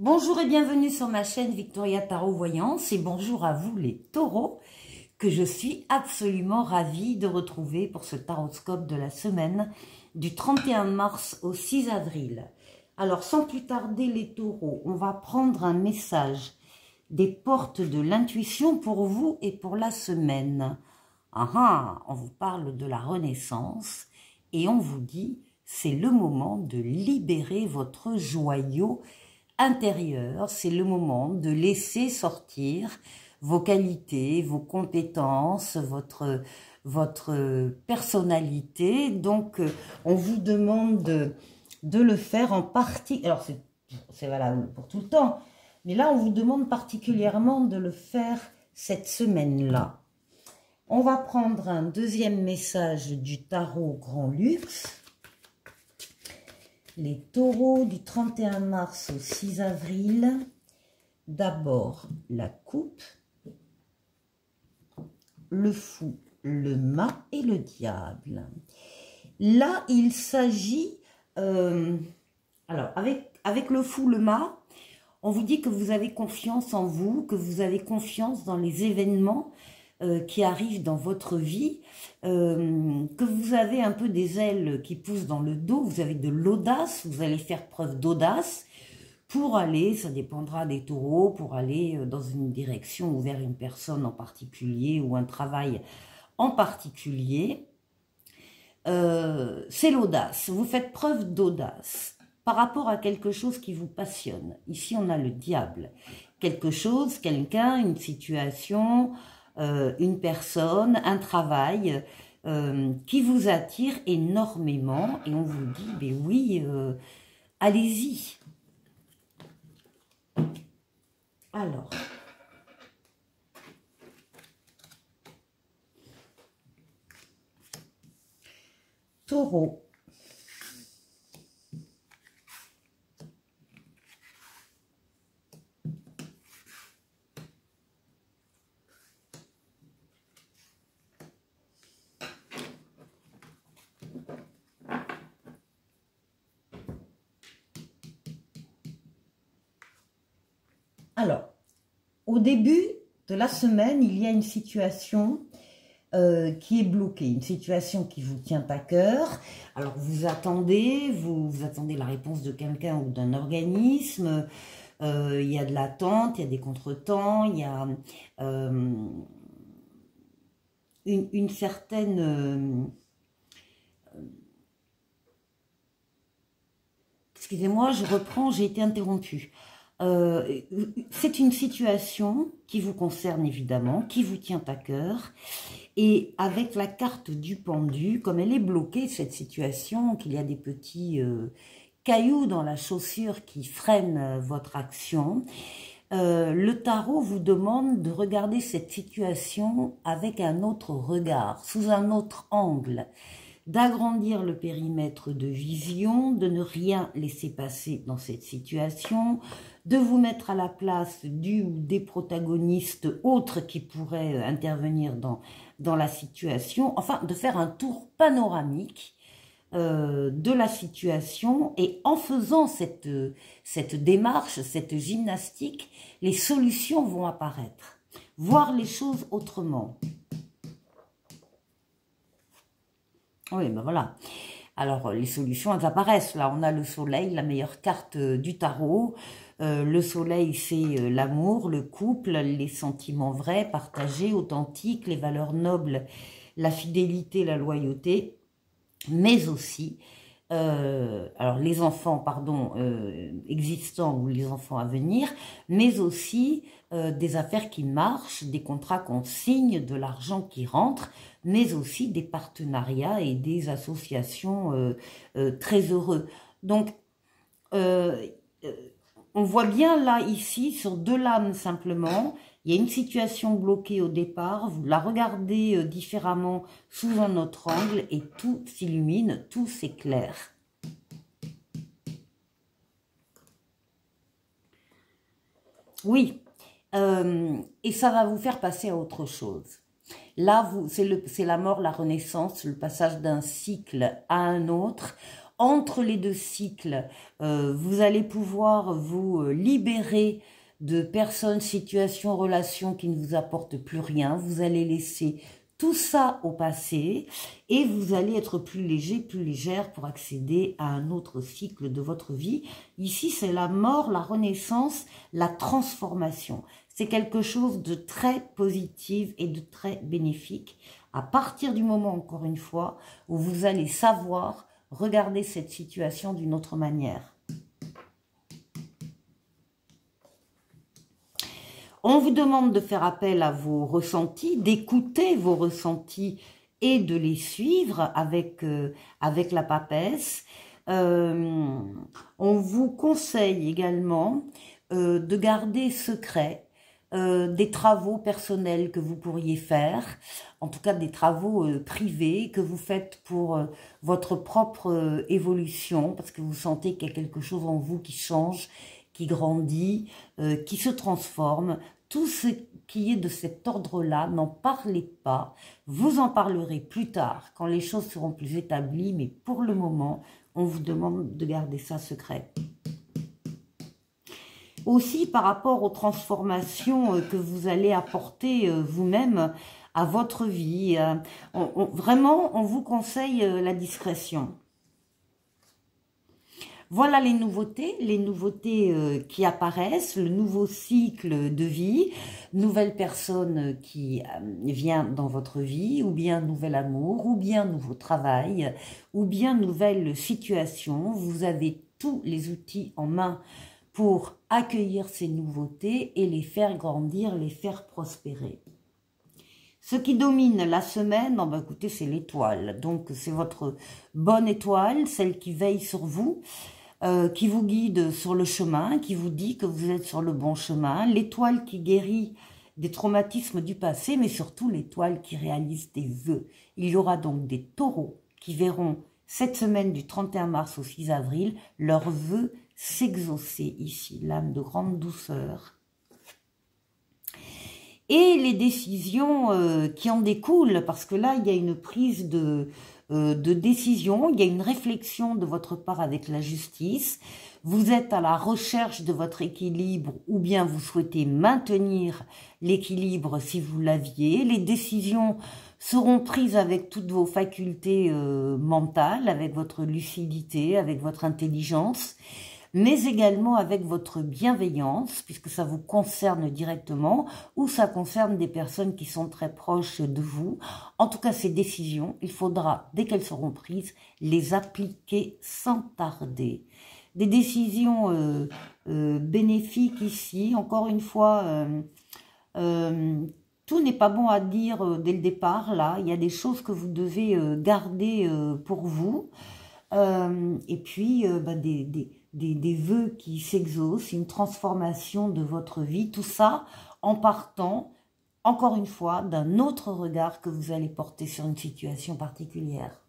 Bonjour et bienvenue sur ma chaîne Victoria Tarot Voyance et bonjour à vous les taureaux que je suis absolument ravie de retrouver pour ce taroscope de la semaine du 31 mars au 6 avril. Alors sans plus tarder les taureaux, on va prendre un message des portes de l'intuition pour vous et pour la semaine. On vous parle de la renaissance et on vous dit c'est le moment de libérer votre joyau intérieur, c'est le moment de laisser sortir vos qualités, vos compétences, votre personnalité. Donc, on vous demande de le faire en partie. Alors, c'est valable pour tout le temps. Mais là, on vous demande particulièrement de le faire cette semaine-là. On va prendre un deuxième message du tarot Grand Luxe. Les taureaux du 31 mars au 6 avril. D'abord, la coupe, le fou, le mât et le diable. Là, il s'agit... alors, avec le fou, le mât, on vous dit que vous avez confiance en vous, que vous avez confiance dans les événements qui arrivent dans votre vie, que vous avez un peu des ailes qui poussent dans le dos, vous avez de l'audace, vous allez faire preuve d'audace pour aller, ça dépendra des taureaux, pour aller dans une direction ou vers une personne en particulier ou un travail en particulier. C'est l'audace, vous faites preuve d'audace par rapport à quelque chose qui vous passionne. Ici, on a le diable. Quelque chose, quelqu'un, une situation... une personne, un travail qui vous attire énormément et on vous dit, ben oui, allez-y. Alors, taureau. Alors, au début de la semaine, il y a une situation qui est bloquée, une situation qui vous tient à cœur. Alors, vous attendez la réponse de quelqu'un ou d'un organisme, il y a de l'attente, il y a des contretemps, il y a une certaine... excusez-moi, je reprends, j'ai été interrompue. C'est une situation qui vous concerne évidemment, qui vous tient à cœur. Et avec la carte du pendu, comme elle est bloquée, cette situation, qu'il y a des petits cailloux dans la chaussure qui freinent votre action, le tarot vous demande de regarder cette situation avec un autre regard, sous un autre angle, d'agrandir le périmètre de vision, de ne rien laisser passer dans cette situation, de vous mettre à la place du ou des protagonistes autres qui pourraient intervenir dans la situation, enfin de faire un tour panoramique de la situation et en faisant cette démarche, cette gymnastique, les solutions vont apparaître. Voir les choses autrement. Oui, ben voilà. Alors, les solutions, elles apparaissent. Là, on a le soleil, la meilleure carte du tarot. Le soleil, c'est l'amour, le couple, les sentiments vrais, partagés, authentiques, les valeurs nobles, la fidélité, la loyauté, mais aussi, alors les enfants, pardon, existants ou les enfants à venir, mais aussi des affaires qui marchent, des contrats qu'on signe, de l'argent qui rentre, mais aussi des partenariats et des associations très heureux. Donc, on voit bien là, ici, sur deux lames simplement, il y a une situation bloquée au départ, vous la regardez différemment sous un autre angle et tout s'illumine, tout s'éclaire. Oui, et ça va vous faire passer à autre chose. Là, c'est la mort, la renaissance, le passage d'un cycle à un autre. Entre les deux cycles, vous allez pouvoir vous libérer de personnes, situations, relations qui ne vous apportent plus rien. Vous allez laisser tout ça au passé et vous allez être plus léger, plus légère pour accéder à un autre cycle de votre vie. Ici, c'est la mort, la renaissance, la transformation. C'est quelque chose de très positif et de très bénéfique à partir du moment, encore une fois, où vous allez savoir regarder cette situation d'une autre manière. On vous demande de faire appel à vos ressentis, d'écouter vos ressentis et de les suivre avec la papesse. On vous conseille également de garder secret des travaux personnels que vous pourriez faire, en tout cas des travaux privés que vous faites pour votre propre évolution, parce que vous sentez qu'il y a quelque chose en vous qui change, qui grandit, qui se transforme. Tout ce qui est de cet ordre-là, n'en parlez pas. Vous en parlerez plus tard, quand les choses seront plus établies, mais pour le moment, on vous demande de garder ça secret. Aussi, par rapport aux transformations que vous allez apporter vous-même à votre vie, vraiment, on vous conseille la discrétion. Voilà les nouveautés qui apparaissent, le nouveau cycle de vie, nouvelle personne qui vient dans votre vie, ou bien nouvel amour, ou bien nouveau travail, ou bien nouvelle situation. Vous avez tous les outils en main pour accueillir ces nouveautés et les faire grandir, les faire prospérer. Ce qui domine la semaine, ben écoutez, c'est l'étoile. Donc, c'est votre bonne étoile, celle qui veille sur vous, qui vous guide sur le chemin, qui vous dit que vous êtes sur le bon chemin. L'étoile qui guérit des traumatismes du passé, mais surtout l'étoile qui réalise des vœux. Il y aura donc des taureaux qui verront cette semaine du 31 mars au 6 avril leurs vœux s'exaucer ici, l'âme de grande douceur. Et les décisions qui en découlent, parce que là, il y a une prise de décision, il y a une réflexion de votre part avec la justice. Vous êtes à la recherche de votre équilibre ou bien vous souhaitez maintenir l'équilibre si vous l'aviez. Les décisions seront prises avec toutes vos facultés mentales, avec votre lucidité, avec votre intelligence, mais également avec votre bienveillance, puisque ça vous concerne directement, ou ça concerne des personnes qui sont très proches de vous. En tout cas, ces décisions, il faudra, dès qu'elles seront prises, les appliquer sans tarder. Des décisions bénéfiques ici, encore une fois, tout n'est pas bon à dire dès le départ, là. Il y a des choses que vous devez garder pour vous. Et puis, des vœux qui s'exaucent, une transformation de votre vie, tout ça en partant, encore une fois, d'un autre regard que vous allez porter sur une situation particulière.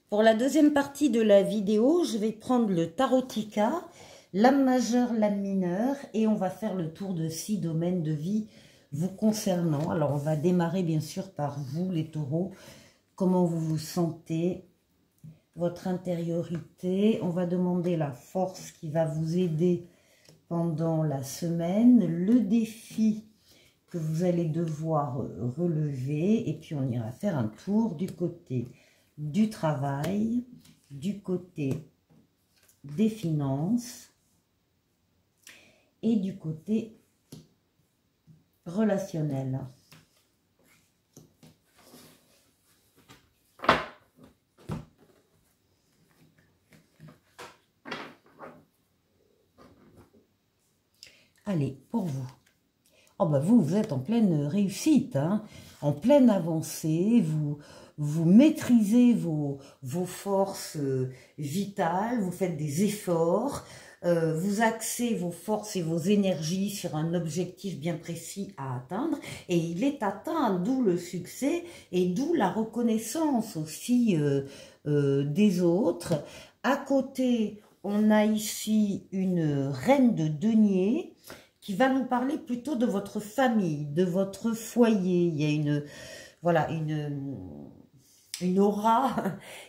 Pour la deuxième partie de la vidéo, je vais prendre le Tarotica, l'âme majeure, l'âme mineure, et on va faire le tour de 6 domaines de vie vous concernant. Alors, on va démarrer bien sûr par vous, les taureaux, comment vous vous sentez, votre intériorité. On va demander la force qui va vous aider pendant la semaine, le défi que vous allez devoir relever, et puis on ira faire un tour du côté du travail, du côté des finances et du côté relationnel. Allez, pour vous. Oh ben vous êtes en pleine réussite, hein, en pleine avancée, vous maîtrisez vos forces vitales, vous faites des efforts, vous axez vos forces et vos énergies sur un objectif bien précis à atteindre, et il est atteint, d'où le succès et d'où la reconnaissance aussi des autres. À côté, on a ici une reine de denier qui va nous parler plutôt de votre famille, de votre foyer. Il y a une aura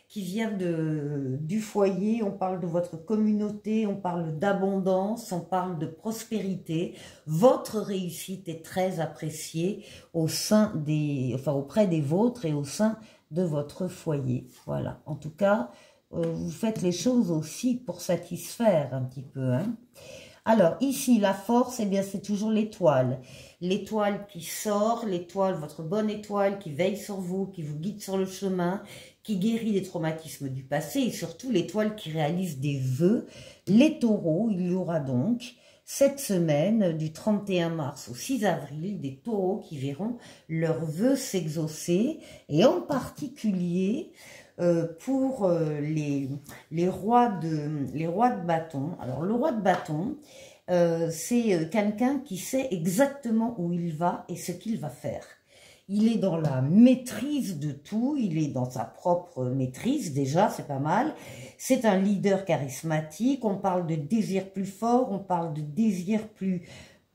qui vient du foyer, on parle de votre communauté, on parle d'abondance, on parle de prospérité. Votre réussite est très appréciée au sein auprès des vôtres et au sein de votre foyer. Voilà, en tout cas, vous faites les choses aussi pour satisfaire un petit peu, hein. Alors, ici, la force, eh bien, c'est toujours l'étoile. L'étoile qui sort, l'étoile, votre bonne étoile qui veille sur vous, qui vous guide sur le chemin, qui guérit des traumatismes du passé et surtout l'étoile qui réalise des vœux. Les taureaux, il y aura donc cette semaine, du 31 mars au 6 avril, des taureaux qui verront leurs vœux s'exaucer et en particulier pour les rois de bâton. Alors, le roi de bâton, c'est quelqu'un qui sait exactement où il va et ce qu'il va faire. Il est dans la maîtrise de tout, il est dans sa propre maîtrise, déjà, c'est pas mal. C'est un leader charismatique, on parle de désir plus fort, on parle de désir plus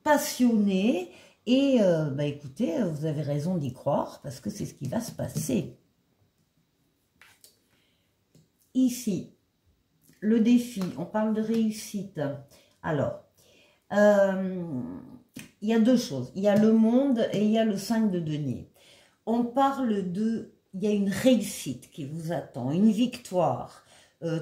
passionné. Et écoutez, vous avez raison d'y croire parce que c'est ce qui va se passer. Ici, le défi, on parle de réussite. Alors, il y a deux choses. Il y a le monde et il y a le 5 de denier. On parle il y a une réussite qui vous attend, une victoire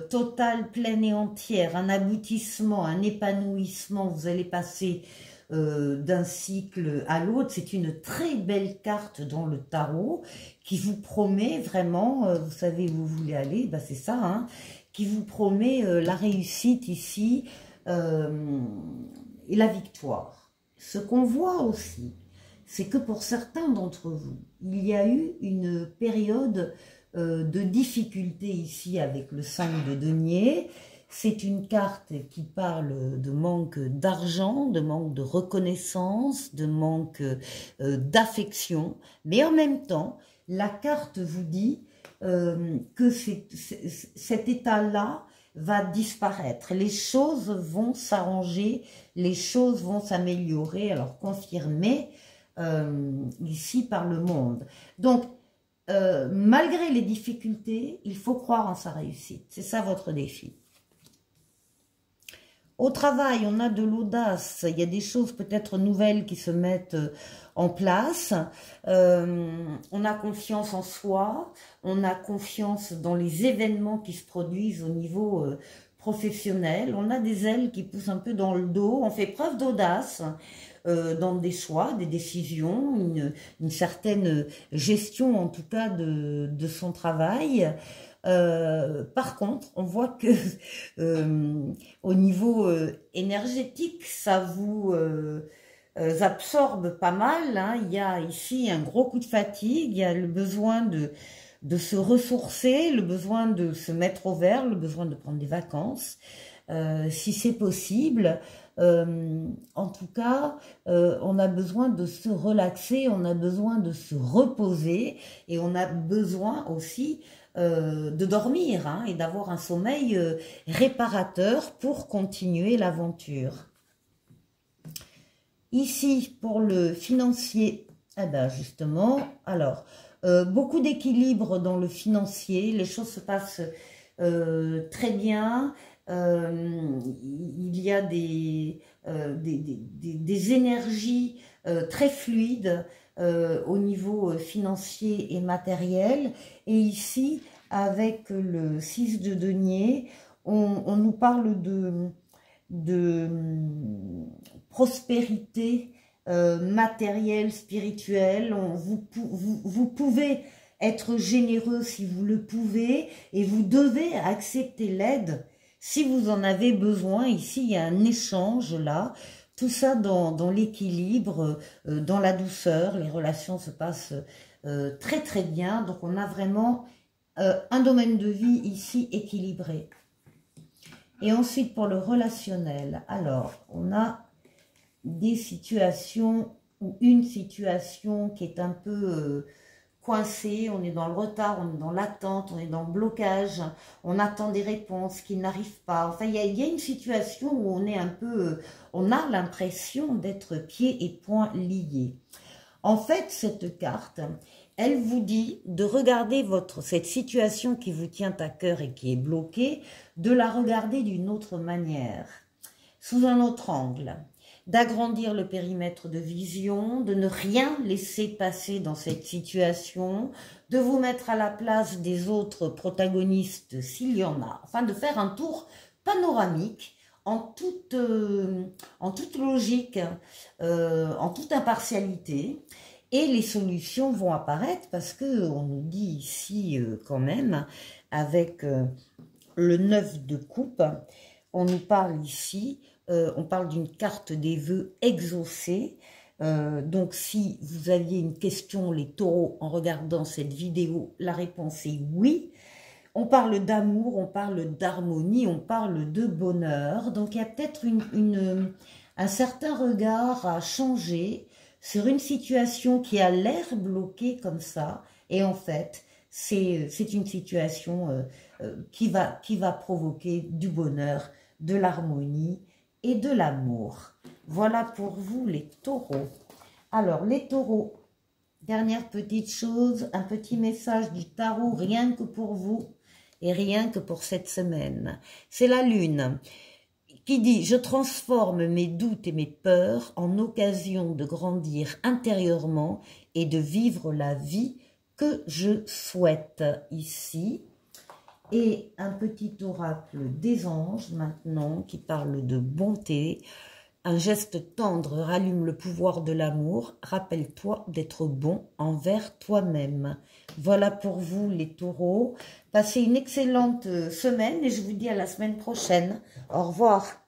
totale, pleine et entière, un aboutissement, un épanouissement. Vous allez passer d'un cycle à l'autre. C'est une très belle carte dans le tarot qui vous promet vraiment, vous savez où vous voulez aller, ben c'est ça, hein, qui vous promet la réussite ici et la victoire. Ce qu'on voit aussi, c'est que pour certains d'entre vous, il y a eu une période de difficulté ici avec le 5 de denier. C'est une carte qui parle de manque d'argent, de manque de reconnaissance, de manque d'affection. Mais en même temps, la carte vous dit que cet état-là va disparaître. Les choses vont s'arranger, les choses vont s'améliorer, alors confirmé ici par le monde. Donc, malgré les difficultés, il faut croire en sa réussite. C'est ça votre défi. Au travail, on a de l'audace, il y a des choses peut-être nouvelles qui se mettent en place. On a confiance en soi, on a confiance dans les événements qui se produisent au niveau professionnel. On a des ailes qui poussent un peu dans le dos, on fait preuve d'audace dans des choix, des décisions, une certaine gestion en tout cas de son travail. Par contre, on voit que au niveau énergétique, ça vous absorbe pas mal, hein. Il y a ici un gros coup de fatigue, il y a le besoin de se ressourcer, le besoin de se mettre au vert, le besoin de prendre des vacances, si c'est possible. En tout cas, on a besoin de se relaxer, on a besoin de se reposer et on a besoin aussi de dormir, hein, et d'avoir un sommeil réparateur pour continuer l'aventure. Ici, pour le financier, eh ben justement, alors, beaucoup d'équilibre dans le financier, les choses se passent très bien, il y a des énergies très fluides au niveau financier et matériel. Et ici, avec le 6 de denier, on nous parle de prospérité matérielle, spirituelle. Vous pouvez être généreux si vous le pouvez et vous devez accepter l'aide si vous en avez besoin. Ici, il y a un échange là. Tout ça dans l'équilibre, dans la douceur. Les relations se passent très très bien. Donc on a vraiment un domaine de vie ici équilibré. Et ensuite pour le relationnel, alors on a des situations ou une situation qui est un peu coincée, on est dans le retard, on est dans l'attente, on est dans le blocage, on attend des réponses qui n'arrivent pas. Enfin, il y a une situation où on est un peu, on a l'impression d'être pieds et poings liés. En fait, cette carte, elle vous dit de regarder cette situation qui vous tient à cœur et qui est bloquée, de la regarder d'une autre manière, sous un autre angle, d'agrandir le périmètre de vision, de ne rien laisser passer dans cette situation, de vous mettre à la place des autres protagonistes s'il y en a, enfin de faire un tour panoramique en toute logique, en toute impartialité. Et les solutions vont apparaître parce qu'on nous dit ici quand même, avec le 9 de coupe, on nous parle ici, on parle d'une carte des vœux exaucés. Donc si vous aviez une question, les taureaux, en regardant cette vidéo, la réponse est oui. On parle d'amour, on parle d'harmonie, on parle de bonheur. Donc il y a peut-être un certain regard à changer sur une situation qui a l'air bloquée comme ça, et en fait, c'est une situation qui va provoquer du bonheur, de l'harmonie et de l'amour. Voilà pour vous les taureaux. Alors, les taureaux, dernière petite chose, un petit message du tarot, rien que pour vous et rien que pour cette semaine. C'est la lune qui dit « Je transforme mes doutes et mes peurs en occasion de grandir intérieurement et de vivre la vie que je souhaite » ici. Et un petit oracle des anges maintenant qui parle de bonté. Un geste tendre rallume le pouvoir de l'amour. Rappelle-toi d'être bon envers toi-même. Voilà pour vous les taureaux. Passez une excellente semaine et je vous dis à la semaine prochaine. Au revoir.